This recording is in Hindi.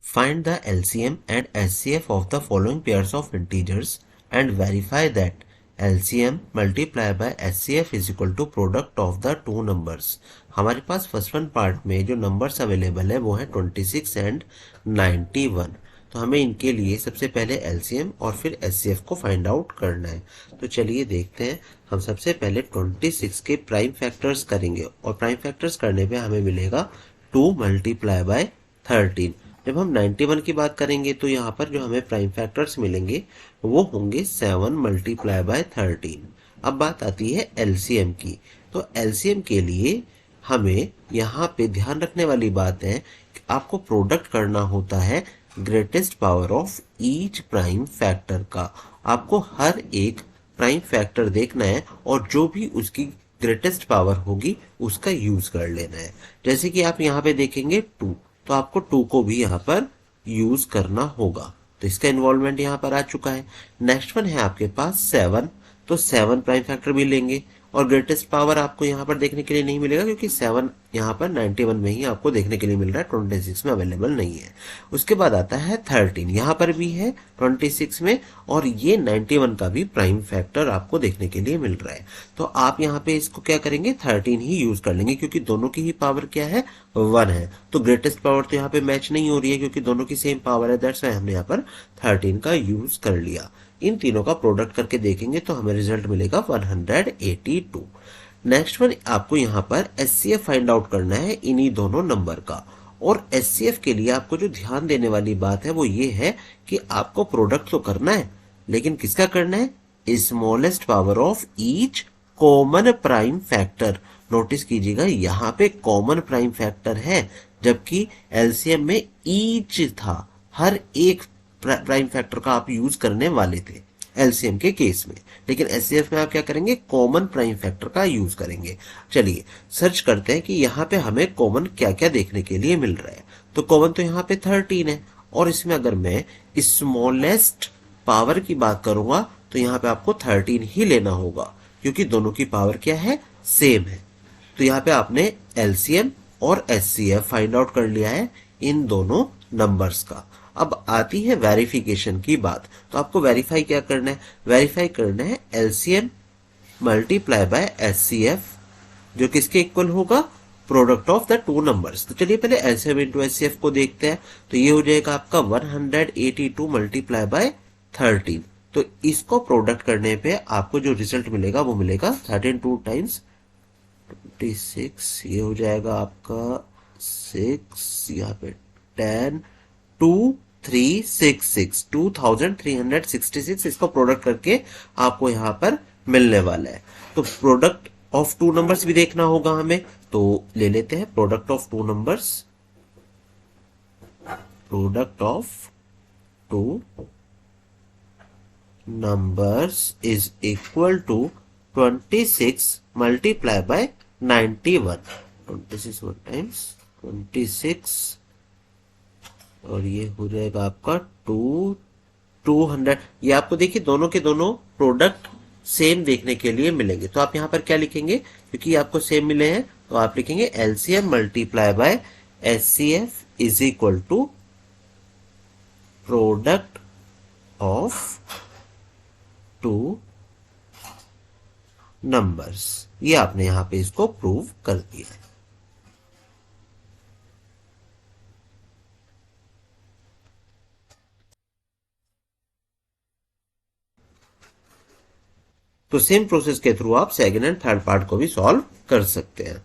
Find the LCM and HCF of the following pairs of integers and verify that LCM multiply by HCF is equal to product of the two numbers. हमारे पास फर्स्ट वन पार्ट में जो नंबर्स अवेलेबल है वो है 26 एंड 91। तो हमें इनके लिए सबसे पहले LCM और फिर HCF को फाइंड आउट करना है। तो चलिए देखते हैं। हम सबसे पहले 26 के प्राइम फैक्टर्स करेंगे और प्राइम फैक्टर्स करने पे हमें मिलेगा 2 मल्टीप्लाई बाय 13। जब हम 91 की बात करेंगे तो यहाँ पर जो हमें प्राइम फैक्टर्स मिलेंगे वो होंगे 7 मल्टीप्लाई बाय 13। अब बात आती है एलसीएम की। तो एलसीएम के लिए हमें यहाँ पे ध्यान रखने वाली बात है कि आपको प्रोडक्ट करना होता है greatest power of each prime factor का। आपको हर एक प्राइम फैक्टर देखना है और जो भी उसकी ग्रेटेस्ट पावर होगी उसका यूज कर लेना है। जैसे कि आप यहाँ पे देखेंगे 2, तो आपको 2 को भी यहाँ पर यूज करना होगा। तो इसका इन्वॉल्वमेंट यहाँ पर आ चुका है। नेक्स्ट वन है आपके पास 7, तो 7 प्राइम फैक्टर भी लेंगे और ग्रेटेस्ट पावर आपको यहाँ पर देखने के लिए नहीं मिलेगा क्योंकि 7 यहाँ पर 91 में ही आपको देखने के लिए मिल रहा है, 26 में अवेलेबल नहीं है। उसके बाद आता है 13, यहाँ पर भी है 26 में और ये 91 का भी प्राइम फैक्टर आपको देखने के लिए मिल रहा है। तो आप यहाँ पे इसको क्या करेंगे 13 ही यूज कर लेंगे क्योंकि दोनों की ही पावर क्या है 1 है। तो ग्रेटेस्ट पावर तो यहाँ पे मैच नहीं हो रही है क्योंकि दोनों की सेम पावर है, दैट्स व्हाई हमने यहाँ पर 13 का यूज कर लिया। इन तीनों का प्रोडक्ट करके देखेंगे तो हमें रिजल्ट मिलेगा 182। नेक्स्ट वन आपको यहाँ पर एचसीएफ फाइंड आउट करना है इन्हीं दोनों नंबर का। और एचसीएफ के लिए आपको जो ध्यान देने वाली बात है वो ये है कि आपको प्रोडक्ट तो करना है लेकिन किसका करना है, smallest power of each common prime factor. Notice कीजिएगा यहाँ पे कॉमन प्राइम फैक्टर है जबकि एलसीएम में ईच था, हर एक प्राइम फैक्टर का आप यूज करने वाले थे एलसीएम के केस में, लेकिन एचसीएफ में आप क्या करेंगे कॉमन प्राइम फैक्टर का यूज करेंगे। चलिए सर्च करते हैं कि यहाँ पे हमें कॉमन क्या क्या देखने के लिए मिल रहा है। तो कॉमन तो यहाँ पे 13 है और इसमें अगर मैं स्मॉलेस्ट पावर की बात करूंगा तो यहाँ पे आपको 13 ही लेना होगा क्योंकि दोनों की पावर क्या है सेम है। तो यहाँ पे आपने एलसीएम और एचसीएफ फाइंड आउट कर लिया है इन दोनों नंबर्स का। अब आती है वेरिफिकेशन की बात। तो आपको वेरीफाई क्या करना है, वेरीफाई करना है एलसीएम मल्टीप्लाई बाय एचसीएफ जो किसके इक्वल होगा, product of the two numbers. तो चलिए पहले एलसीएम इंटू एचसीएफ को देखते हैं। तो ये हो जाएगा आपका 182 मल्टीप्लाई बाय 13। तो इसको प्रोडक्ट करने पे आपको जो रिजल्ट मिलेगा वो मिलेगा 32 टाइम्स 26, ये हो जाएगा आपका 6, यहाँ पे 10, 2366 2366 इसको प्रोडक्ट करके आपको यहाँ पर मिलने वाला है। तो प्रोडक्ट ऑफ टू नंबर्स भी देखना होगा हमें, तो ले लेते हैं product of two numbers. Product of two numbers is equal to 26 multiply by 91। 26 one times 26 और ये हो जाएगा आपका 200। ये आपको देखिए दोनों के दोनों प्रोडक्ट सेम देखने के लिए मिलेंगे। तो आप यहाँ पर क्या लिखेंगे, क्योंकि आपको सेम मिले हैं तो आप लिखेंगे LCM multiply by HCF is equal to product of two numbers. ये आपने यहाँ पे इसको प्रूव कर दिया है। तो सेम प्रोसेस के थ्रू आप सेकंड एंड थर्ड पार्ट को भी सॉल्व कर सकते हैं।